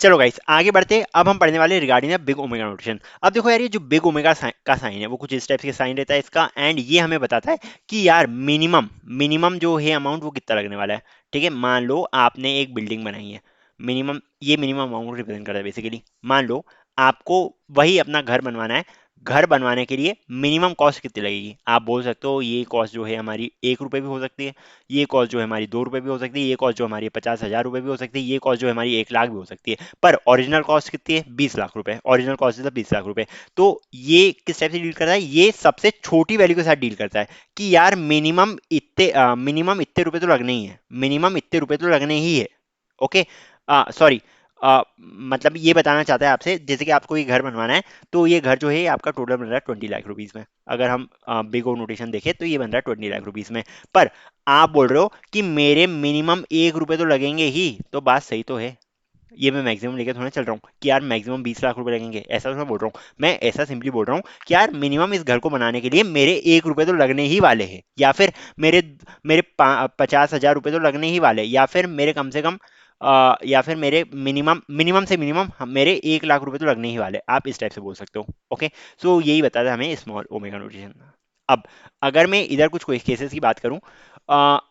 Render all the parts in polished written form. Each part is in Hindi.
चलो गाइस आगे बढ़ते हैं। अब हम पढ़ने वाले regarding the big omega notation. अब देखो यार, ये जो बिग ओमेगा का साइन है वो कुछ इस टाइप के साइन रहता है इसका, एंड ये हमें बताता है कि यार मिनिमम मिनिमम जो है अमाउंट वो कितना लगने वाला है। ठीक है, मान लो आपने एक बिल्डिंग बनाई है। मिनिमम, ये मिनिमम अमाउंट रिप्रेजेंट करता है बेसिकली। मान लो आपको वही अपना घर बनवाना है। घर बनवाने के लिए मिनिमम कॉस्ट कितनी लगेगी? आप बोल सकते हो ये कॉस्ट जो है हमारी 1 रुपये भी हो सकती है, ये कॉस्ट जो है हमारी 2 रुपये भी हो सकती है, ये कॉस्ट जो हमारी 50,000 रुपये भी हो सकती है, ये कॉस्ट जो है हमारी 1 लाख भी हो सकती है। पर ओरिजिनल कॉस्ट कितनी है? 20 लाख रुपए। ओरिजिनल कॉस्ट इज 20 लाख रुपए। तो ये किस टाइप से डील करता है? ये सबसे छोटी वैल्यू के साथ डील करता है कि यार मिनिमम इतने रुपए तो लगने ही है, मिनिमम इतने रुपए तो लगने ही है। ओके, सॉरी, मतलब ये बताना चाहता है आपसे, जैसे कि आपको ये घर बनवाना है, तो ये घर जो है आपका टोटल बन रहा है 20 लाख रुपीज में। अगर हम बिग ओ नोटेशन देखें तो ये बन रहा है 20 लाख रुपीज में। पर आप बोल रहे हो कि मेरे मिनिमम 1 रुपए तो लगेंगे ही, तो बात सही तो है। ये मैं मैक्सिमम लेके थोड़ा चल रहा हूँ कि यार मैक्सिमम 20 लाख रुपए लगेंगे, ऐसा तो मैं बोल रहा हूँ। मैं ऐसा सिंपली बोल रहा हूँ कि यार मिनिमम इस घर को बनाने के लिए मेरे 1 रुपए तो लगने ही वाले हैं, या फिर मेरे मेरे 50,000 रुपए तो लगने ही वाले, या फिर मेरे कम से कम या फिर मेरे मिनिमम मिनिमम से मिनिमम मेरे 1 लाख रुपए तो लगने ही वाले। आप इस टाइप से बोल सकते हो। ओके, सो यही बताता है हमें स्मॉल ओमेगा नोटेशन। अब अगर मैं इधर कुछ केसेस की बात करूं,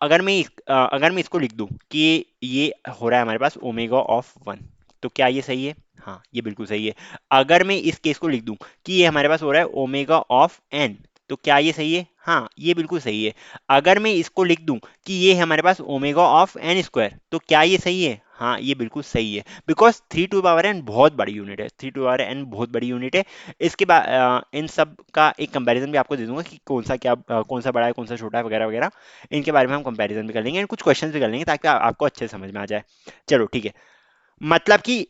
अगर मैं इसको लिख दूं कि ये हो रहा है हमारे पास ओमेगा ऑफ 1, तो क्या ये सही है? हाँ, ये बिल्कुल सही है। अगर मैं इस केस को लिख दूं कि ये हमारे पास हो रहा है ओमेगा ऑफ एन, तो क्या ये सही है? हाँ, ये बिल्कुल सही है। अगर मैं इसको लिख दूं कि ये है हमारे पास ओमेगा ऑफ एन स्क्वायर, तो क्या ये सही है? हाँ, ये बिल्कुल सही है। बिकॉज 3 टू पावर एन बहुत बड़ी यूनिट है, 3 टू पावर एन बहुत बड़ी यूनिट है। इसके बाद इन सब का एक कंपैरिजन भी आपको दे दूंगा कि कौन सा बड़ा है, कौन सा छोटा है, वगैरह वगैरह। इनके बारे में हम कंपैरिजन भी कर लेंगे, कुछ क्वेश्चंस भी कर लेंगे ताकि आपको अच्छे से समझ में आ जाए। चलो ठीक है। मतलब कि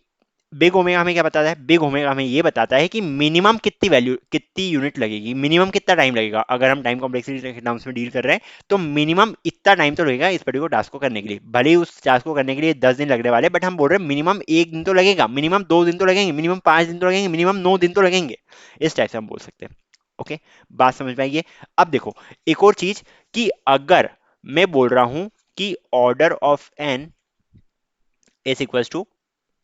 बिग ओमेगा हमें क्या बताता है? बिग ओमेगा हमें ये बताता है कि मिनिमम कितनी वैल्यू, कितनी यूनिट लगेगी, मिनिमम कितना टाइम लगेगा। अगर हम टाइम कॉम्प्लेक्सिटी के टर्म्स में डील कर रहे हैं, तो मिनिमम इतना टाइम तो लगेगा इस पर्टिकुलर टास्क को करने के लिए। भले ही उस टास्क को करने के लिए 10 दिन लगने वाले, बट हम बोल रहे हैं मिनिमम 1 दिन तो लगेगा, मिनिमम 2 दिन तो लगेंगे, मिनिमम 5 दिन तो लगेंगे, मिनिमम 9 दिन तो लगेंगे। इस टाइप से हम बोल सकते हैं। ओके, बात समझ में आई है? अब देखो एक और चीज, कि अगर मैं बोल रहा हूं कि order of n is equals to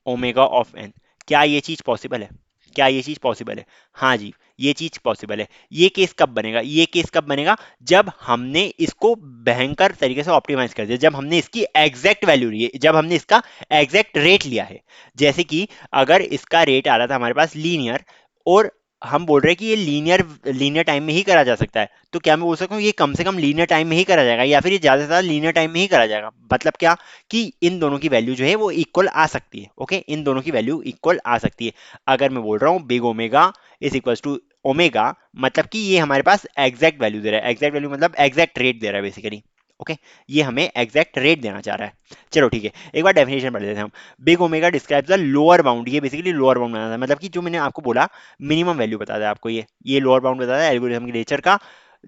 omega of n, क्या ये चीज पॉसिबल है? क्या ये चीज पॉसिबल है? हाँ जी, ये चीज पॉसिबल है। ये केस कब बनेगा? ये केस कब बनेगा? जब हमने इसको भयंकर तरीके से ऑप्टिमाइज कर दिया, जब हमने इसकी एग्जैक्ट वैल्यू ली है, जब हमने इसका एग्जैक्ट रेट लिया है। जैसे कि अगर इसका रेट आ रहा था हमारे पास लीनियर, और हम बोल रहे हैं कि ये लीनियर लीनियर टाइम में ही करा जा सकता है, तो क्या मैं बोल सकता हूँ ये कम से कम लीनियर टाइम में ही करा जाएगा, या फिर ये ज्यादा से ज्यादा लीनियर टाइम में ही करा जाएगा? मतलब क्या, कि इन दोनों की वैल्यू जो है वो इक्वल आ सकती है। ओके, इन दोनों की वैल्यू इक्वल आ सकती है। अगर मैं बोल रहा हूँ big omega is equal to omega, मतलब कि ये हमारे पास एग्जैक्ट वैल्यू दे रहा है। एग्जैक्ट वैल्यू मतलब एग्जैक्ट रेट दे रहा है बेसिकली। ओके, ये हमें एग्जैक्ट रेट देना चाह रहा है। चलो ठीक है, एक बार डेफिनेशन पढ़ लेते हैं हम। Big omega describes the lower bound, ये बेसिकली लोअर बाउंड बनाता है, मतलब कि जो मैंने आपको बोला मिनिमम वैल्यू बताता है आपको, ये लोअर बाउंड बताता है एल्गोरिथम के नेचर का,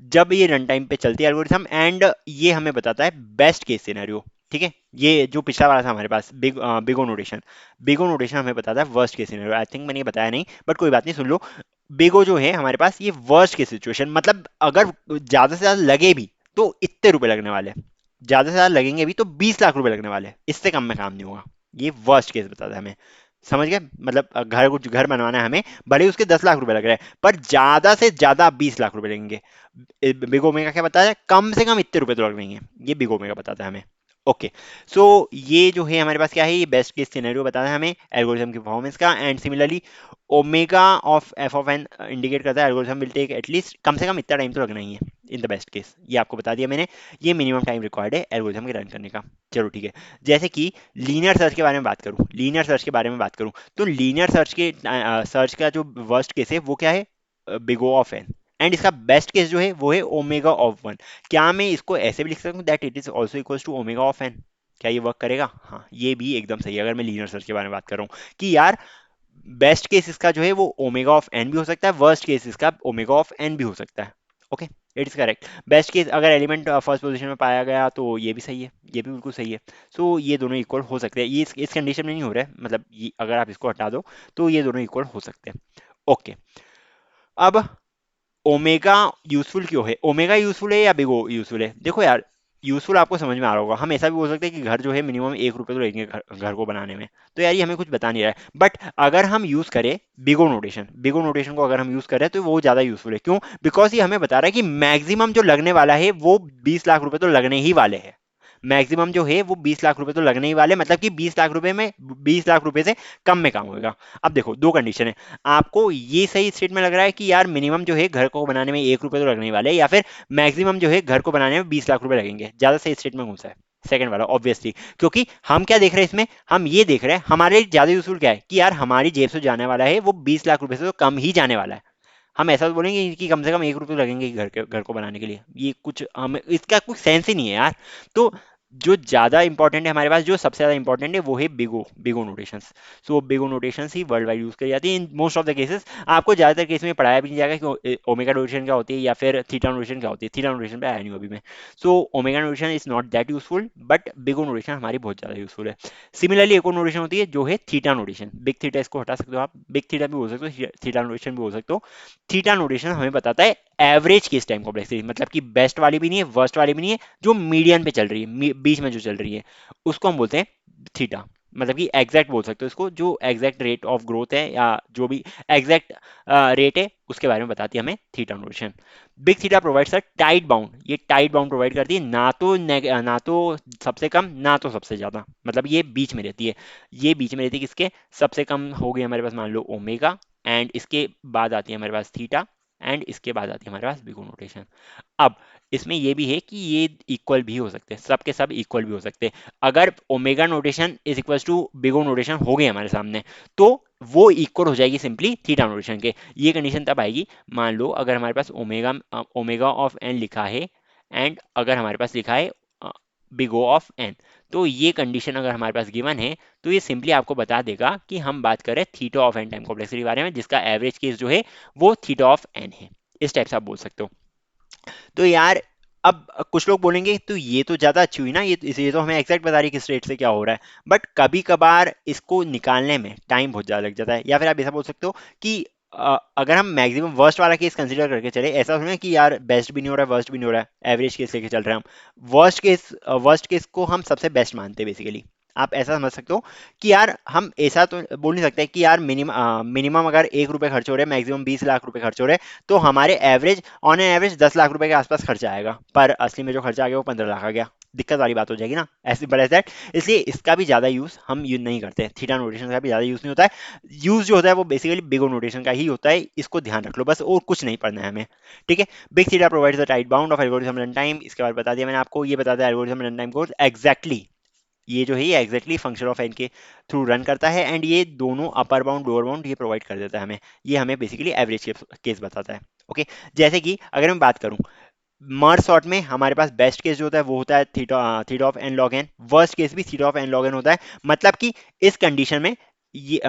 जब ये रन टाइम पे चलती है एल्गोरिथम। एंड ये हमें बताता है बेस्ट केस सिनेरियो। ठीक है, ये जो पिछला वाला था हमारे पास बिगो नोटेशन, बिगो नोटेशन हमें बताता है worst case scenario. I think मैंने ये बताया नहीं, बट कोई बात नहीं, सुन लो। बिगो जो है हमारे पास ये वर्स्ट केस सिचुएशन, मतलब अगर ज्यादा से ज्यादा लगे भी तो इतने रुपए लगने वाले हैं, ज्यादा से ज्यादा लगेंगे भी तो 20 लाख रुपए लगने वाले हैं, इससे कम में काम नहीं होगा। ये वर्स्ट केस बताता है हमें। समझ गए? मतलब कुछ घर बनवाना है हमें, भले ही उसके 10 लाख रुपए लग रहे हैं, पर ज्यादा से ज्यादा 20 लाख रुपए लगेंगे। बिग ओमेगा क्या बताता है? कम से कम इतने रुपए तो लगेंगे, ये बिग ओमेगा बताता है हमें। ओके, सो ये जो है हमारे पास क्या है? ये बेस्ट केस सिनेरियो बताता है हमें एल्गोरिथम की परफॉर्मेंस का। And similarly omega of f of n indicate करता है एल्गोरिथम विल टेक एटलीस्ट, कम से कम इतना टाइम तो लगना ही है इन द बेस्ट केस। ये आपको बता दिया मैंने, ये मिनिमम टाइम रिक्वायर्ड है एल्गोरिथम के रन करने का। चलो ठीक है। जैसे कि लीनियर सर्च के बारे में बात करूं, लीनियर सर्च के बारे में बात करूं, तो लीनियर सर्च के सर्च का जो वर्स्ट केस है वो क्या है? Big O of N. And इसका बेस्ट केस जो है वो है ओमेगा ऑफ 1। क्या मैं इसको ऐसे भी लिख सकता हूँ that it is also equal to omega of n? क्या ये वर्क करेगा? हाँ, ये भी एकदम सही है। अगर मैं लीनियर सर्च के बारे में बात कर रहा हूँ कि यार बेस्ट केस इसका जो है वो ओमेगा ऑफ एन भी हो सकता है, वर्स्ट केस इसका ओमेगा ऑफ एन भी हो सकता है। Okay, it is correct. Best case अगर एलिमेंट फर्स्ट पोजीशन में पाया गया तो ये भी सही है, ये भी बिल्कुल सही है। सो ये दोनों इक्वल हो सकते हैं, ये इस कंडीशन में नहीं हो रहा है, मतलब ये अगर आप इसको हटा दो तो ये दोनों इक्वल हो सकते हैं। ओके, अब ओमेगा यूजफुल क्यों है? ओमेगा यूजफुल है या बिगो यूजफुल है? देखो यार, यूजफुल आपको समझ में आ रहा होगा। हम ऐसा भी बोल सकते हैं कि घर जो है मिनिमम 1 रुपये तो लगेंगे घर को बनाने में। तो यार ये हमें कुछ बता नहीं रहा है। बट अगर हम यूज करें बिगो नोटेशन को अगर हम यूज करें तो वो ज्यादा यूजफुल है। क्यों? बिकॉज ये हमें बता रहा है कि मैक्सिमम जो लगने वाला है वो 20 लाख रुपए तो लगने ही वाले हैं। मैक्सिमम जो है वो 20 लाख रुपए तो लगने ही वाले, मतलब कि 20 लाख रुपए में 20 लाख रुपए से कम में काम होगा। अब देखो दो कंडीशन है। आपको ये सही स्टेट में लग रहा है कि यार मिनिमम जो है घर को बनाने में 1 रुपए तो लगने ही वाले, या फिर मैक्सिमम जो है घर को बनाने में 20 लाख रुपए लगेंगे, ज्यादा सही स्टेट में कौन सा है? सेकंड वाला ऑब्वियसली। क्योंकि हम क्या देख रहे हैं इसमें, हम ये देख रहे हैं हमारे लिए ज्यादा यूजफुल क्या है कि यार हमारी जेब से जाने वाला है वो 20 लाख रुपए से तो कम ही जाने वाला है। हम ऐसा तो बोलेंगे कि कम से कम 1 रुपये लगेंगे घर को बनाने के लिए, ये कुछ हम इसका कुछ सेंस ही नहीं है यार। तो जो ज्यादा इंपॉर्टेंट है हमारे पास, जो सबसे ज्यादा इंपॉर्टेंट है वो है बिगो नोटेशंस। सो बिगो नोटेशंस ही वर्ल्ड वाइड यूज करी जाती है in most of the cases. आपको ज्यादातर केस में पढ़ाया भी नहीं जाएगा कि ओमेगा नोटेशन क्या होती है या फिर थीटा नोटेशन क्या होती है। थीटा नोटेशन पे आया नहीं हूं अभी मैं। So omega notation is not that useful, but big O notation हमारी बहुत ज्यादा यूजफुल है। सिमिलरली एक और नोटेशन होती है जो है थीटा नोटेशन। बिग थीटा इसको हटा सकते हो आप, बिग थीटा भी बोल सकते हो, थीटा नोटेशन भी बोल सकते हो। थीटा नोटेशन हमें बताता है एवरेज केस टाइम कॉम्प्लेक्सिटी, मतलब कि बेस्ट वाली भी नहीं है, वर्स्ट वाली भी नहीं है, जो मीडियन पे चल रही है, बीच में जो चल रही है, उसको हम बोलते हैं थीटा। मतलब कि एग्जैक्ट बोल सकते हो इसको, जो एग्जैक्ट रेट ऑफ ग्रोथ है या जो भी एग्जैक्ट रेट है उसके बारे में बताती है हमें theta notation. Big theta provides a tight bound, ये टाइट बाउंड प्रोवाइड करती है, ना तो सबसे कम ना तो सबसे ज्यादा, मतलब ये बीच में रहती है। ये बीच में रहती है किसके? सबसे कम हो गई हमारे पास मान लो ओमेगा, एंड इसके बाद आती है हमारे पास थीटा, एंड इसके बाद आती है हमारे पास बिगो नोटेशन। अब इसमें ये भी है कि ये इक्वल भी हो सकते हैं, सब के सब इक्वल भी हो सकते हैं। अगर omega notation is equal to big O notation हो गए हमारे सामने, तो वो इक्वल हो जाएगी सिंपली थीटा नोटेशन के। ये कंडीशन तब आएगी, मान लो अगर हमारे पास ओमेगा ऑफ एन लिखा है, एंड अगर हमारे पास लिखा है बिग ओ ऑफ एन, तो ये कंडीशन अगर हमारे पास गिवन है, तो ये सिंपली आपको बता देगा कि हम बात करें theta of n time complexity के बारे में, जिसका एवरेज केस जो है वो थीटा ऑफ एन है। इस टाइप से आप बोल सकते हो। तो यार अब कुछ लोग बोलेंगे तो ये तो ज्यादा अच्छी हुई ना, ये तो हमें एग्जैक्ट बता रही है किस रेट से क्या हो रहा है। बट कभी कभार इसको निकालने में टाइम बहुत ज्यादा लग जाता है, या फिर आप ऐसा बोल सकते हो कि अगर हम मैक्सिमम वर्स्ट वाला केस कंसीडर करके चले, ऐसा सुने कि यार बेस्ट भी नहीं हो रहा है वर्स्ट भी नहीं हो रहा है, एवरेज केस लेके चल रहे हैं हम, वर्स्ट केस को हम सबसे बेस्ट मानते हैं बेसिकली। आप ऐसा समझ सकते हो कि यार हम ऐसा तो बोल नहीं सकते कि यार मिनिमम अगर 1 रुपए खर्च हो रहे हैं, मैक्सिमम 20 लाख रुपए खर्च हो रहे हैं, तो हमारे average on an average 10 lakh रुपए के आसपास खर्चा आएगा, पर असली में जो खर्चा आ गया वो 15 लाख आ गया। दिक्कत वाली बात हो जाएगी ना, ऐसे बड़े दैट। इसलिए इसका भी ज्यादा यूज हम यूज नहीं करते, थीटा नोटेशन का भी ज्यादा यूज नहीं होता है। यूज जो होता है वो बेसिकली बिगो नोटेशन का ही होता है, इसको ध्यान रख लो बस, और कुछ नहीं पढ़ना है हमें। ठीक है। Big theta provides the tight bound of algorithm run time, इसके बाद बता दिया मैंने आपको, ये बताता है एल्गोरिथम रन टाइम को एग्जैक्टली, ये जो है ये एग्जैक्टली फंक्शन ऑफ एन के थ्रू रन करता है, एंड ये दोनों अपर बाउंड लोअर बाउंड ये प्रोवाइड कर देता है हमें। ये हमें बेसिकली एवरेज केस बताता है। ओके। जैसे कि अगर मैं बात करूं मर्ज सॉर्ट में, हमारे पास बेस्ट केस जो होता है वो होता है theta theta of N log N, worst case भी theta of N log N होता है। मतलब कि इस कंडीशन में ये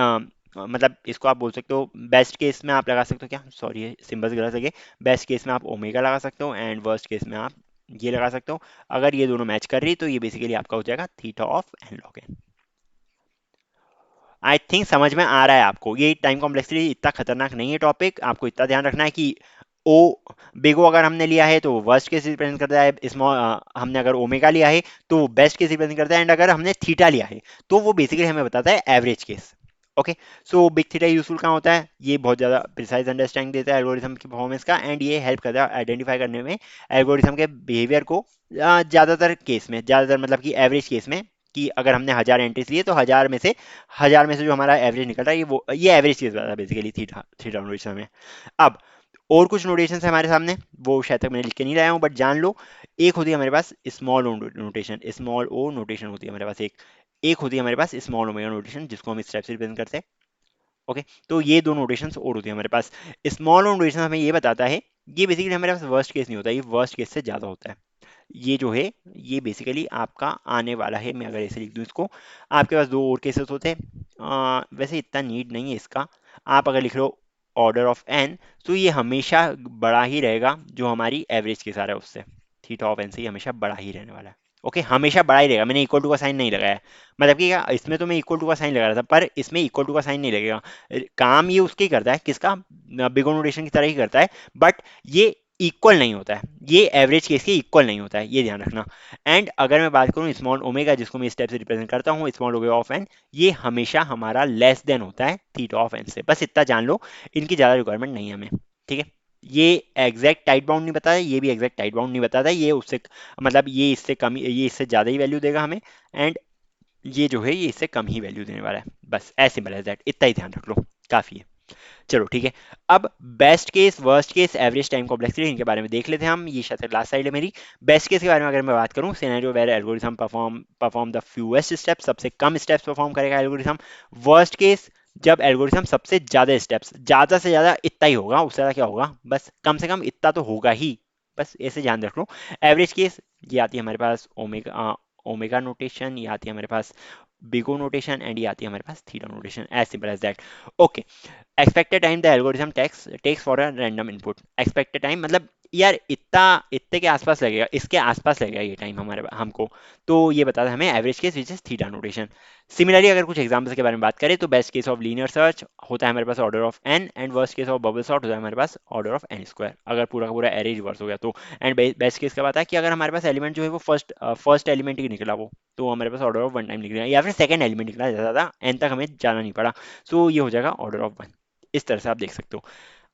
मतलब इसको आप बोल सकते हो बेस्ट केस में आप लगा सकते हो, क्या सॉरी ये सिंबल्स गलत लगे, बेस्ट केस में आप ओमेगा लगा सकते हो, एंड वर्स्ट केस में आप ये लगा सकते हो। अगर ये दोनों मैच कर रही तो ये बेसिकली आपका हो जाएगा theta of N log n. I think समझ में आ रहा है आपको, ये टाइम कॉम्प्लेक्सिटी इतना खतरनाक नहीं है टॉपिक, आपको इतना ध्यान रखना है कि ओ बिगो अगर हमने लिया है तो वर्स्ट केस रिप्रेजेंट करता है, स्मॉल हमने अगर ओमेगा लिया है तो वो बेस्ट केस रिप्रेजेंट करता है, एंड अगर हमने थीटा लिया है तो वो बेसिकली हमें बताता है average case. Okay. So big theta useful कहाँ होता है, ये बहुत ज़्यादा प्रिसाइज अंडरस्टैंडिंग देता है एल्गोरिथम की परफॉर्मेंस का, एंड ये हेल्प करता है आइडेंटिफाई करने में एल्गोरिथम के बिहेवियर को, ज़्यादातर केस में, ज़्यादातर मतलब कि एवरेज केस में, कि अगर हमने 1000 एंट्रीज लिए तो 1000 में से जो हमारा एवरेज निकल रहा है ये एवरेज केस वाला बेसिकली थीटा थीटा नोटेशन में। अब और कुछ नोटेशन है हमारे सामने, वो शायद तक मैंने लिख के नहीं लाया हूँ, बट जान लो। एक होती है हमारे पास small O notation, small O notation होती है हमारे पास एक। एक होती है हमारे पास स्मॉल ओमेगा नोटेशन, जिसको हम इस टाइप से रिप्रेजेंट करते हैं। ओके। तो ये दो नोटेशन और होती है हमारे पास। स्मॉल ओ नोटेशन हमें ये बताता है, ये बेसिकली हमारे पास वर्स्ट केस नहीं होता, ये वर्स्ट केस से ज़्यादा होता है। ये जो है ये बेसिकली आपका आने वाला है, मैं अगर ऐसे लिख दूं इसको, आपके पास दो और केसेस होते हैं। वैसे इतना नीड नहीं है इसका, आप अगर लिख लो ऑर्डर ऑफ एन, तो ये हमेशा बड़ा ही रहेगा जो हमारी एवरेज केस आ रहा है उससे, थीटा ऑफ एन से ये हमेशा बड़ा ही रहने वाला है। ओके। हमेशा बड़ा ही रहेगा, मैंने इक्वल टू का साइन नहीं लगाया है। मतलब कि क्या इसमें तो मैं इक्वल टू का साइन लगा रहा था, पर इसमें इक्वल टू का साइन नहीं लगेगा। काम ये उसके ही करता है, किसका? बिग नोटेशन की तरह ही करता है, बट ये इक्वल नहीं होता है, ये एवरेज केस के इक्वल नहीं होता है, ये ध्यान रखना। एंड अगर मैं बात करूँ स्मॉल ओमेगा, जिसको मैं इस टाइप से रिप्रेजेंट करता हूँ, स्मॉल ओमेगा ऑफ एन, ये हमेशा हमारा लेस देन होता है थीटा ऑफ एन से। बस इतना जान लो, इनकी ज़्यादा रिक्वायरमेंट नहीं है हमें, ठीक है। ये एग्जैक्ट टाइट बाउंड नहीं बताता, ये भी एग्जैक्ट टाइट बाउंड नहीं बताता, ये उससे मतलब ये इससे कम, ये इससे ज़्यादा ही वैल्यू देगा हमें, एंड ये जो है ये इससे कम ही वैल्यू देने वाला है। बस एज सिंपल एज दैट, इतना ही ध्यान रख लो, काफ़ी है। चलो ठीक है। अब best case, worst case, average time complexity, इनके बारे में देख लेते हैं हम। ये शायद लास्ट साइड है मेरी। बेस्ट केस के बारे में अगर मैं बात करूं, scenario where algorithm perform the fewest steps, सबसे कम स्टेप्स परफॉर्म करेगा एल्गोरिथम। वर्स्ट केस, जब एल्गोरिथम सबसे ज्यादा स्टेप्स, ज्यादा से ज्यादा इतना ही होगा, उससे ज्यादा क्या होगा, बस कम से कम इतना तो होगा ही, बस ऐसे ध्यान रख लो। एवरेज केस, ये आती है हमारे पास ओमेगा, ओमेगा नोटेशन, ये आती है हमारे पास बिगो नोटेशन, एंड ये आती है हमारे पास theta notation, as simple as that. Okay. Expected time the algorithm takes for a random input. Expected time मतलब यार इतना, इतने के आसपास लगेगा, इसके आसपास लगेगा ये टाइम हमारे हमको, तो ये बताता है हमें average case which is theta notation. Similarly अगर कुछ एग्जांपल्स के बारे में बात करें, तो best case of linear search होता है हमारे पास order of N, and worst case of bubble sort होता है हमारे पास ऑर्डर ऑफ एन स्क्वायर, अगर पूरा का पूरा एरे रिवर्स हो गया तो। एंड बेस्ट केस का बात है कि अगर हमारे पास एलिमेंट जो है वो फर्स्ट एलिमेंट ही निकला वो, तो हमारे पास ऑर्डर ऑफ वन टाइम निकलेगा, या फिर सेकंड एलिमेंट निकला, ज़्यादा एन तक हमें जाना नहीं पड़ा, सो ये हो जाएगा ऑर्डर ऑफ वन। इस तरह से आप देख सकते हो।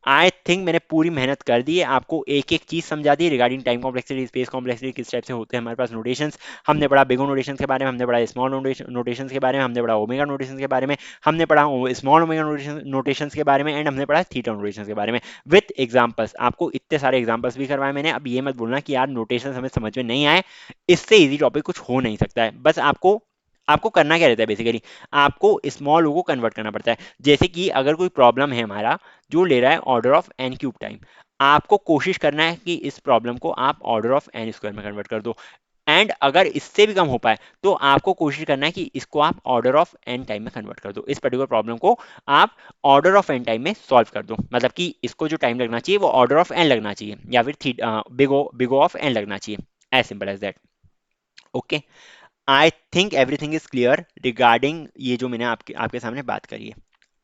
आई थिंक मैंने पूरी मेहनत कर दी है, आपको एक एक चीज समझा दी regarding time complexity, space complexity, किस टाइप से होते हैं हमारे पास नोटेशंस। हमने पढ़ा बिगो नोटेशंस के बारे में, हमने पढ़ा स्मॉल नोटेशंस के बारे में, हमने पढ़ा ओमेगा नोटेशंस के बारे में, हमने पढ़ा स्मॉल ओमेगा नोटेशंस के बारे में, एंड हमने पढ़ा थीटा नोटेशंस के बारे में विथ एग्जांपल्स। आपको इतने सारे एग्जांपल्स भी करवाए मैंने। अब ये मत बोलना कि यार नोटेशंस हमें समझ में नहीं आए, इससे इजी टॉपिक कुछ हो नहीं सकता है। बस आपको आपको करना क्या रहता है बेसिकली, आपको स्मॉल ओ को कन्वर्ट करना पड़ता है। जैसे कि अगर कोई प्रॉब्लम है हमारा जो ले रहा है order of n cube time, आपको कोशिश करना है कि इस प्रॉब्लम को आप ऑर्डर ऑफ एन स्क्वायर में कन्वर्ट कर दो। एंड अगर इससे भी कम हो पाए तो आपको कोशिश करना है कि इसको आप ऑर्डर ऑफ एन टाइम में कन्वर्ट कर दो, इस पर्टिकुलर प्रॉब्लम को आप ऑर्डर ऑफ एन टाइम में सॉल्व कर दो, मतलब कि इसको जो टाइम लगना चाहिए वो ऑर्डर ऑफ एन लगना चाहिए, या फिर बिगो ऑफ एन लगना चाहिए, as simple as that. Okay. I think everything is clear regarding ये जो मैंने आपके आपके सामने बात करी है,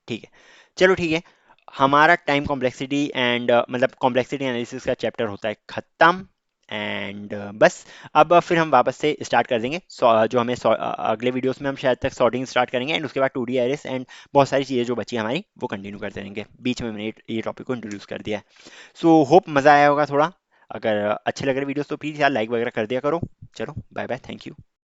ठीक है। चलो ठीक है, हमारा टाइम कॉम्प्लेक्सिटी एंड मतलब कॉम्प्लेक्सिटी एनालिसिस का चैप्टर होता है खत्म। एंड बस अब फिर हम वापस से स्टार्ट कर देंगे, जो हमें अगले वीडियोस में हम शायद तक सॉर्टिंग स्टार्ट करेंगे, एंड उसके बाद 2D एरेस एंड बहुत सारी चीज़ें जो बची हमारी वो कंटिन्यू करते रहेंगे। बीच में मैंने ये टॉपिक को इंट्रोड्यूस कर दिया है। सो होप मज़ा आया होगा थोड़ा। अगर अच्छे लग रहे वीडियोस तो प्लीज़ यार लाइक वगैरह कर दिया करो। चलो बाय बाय, थैंक यू।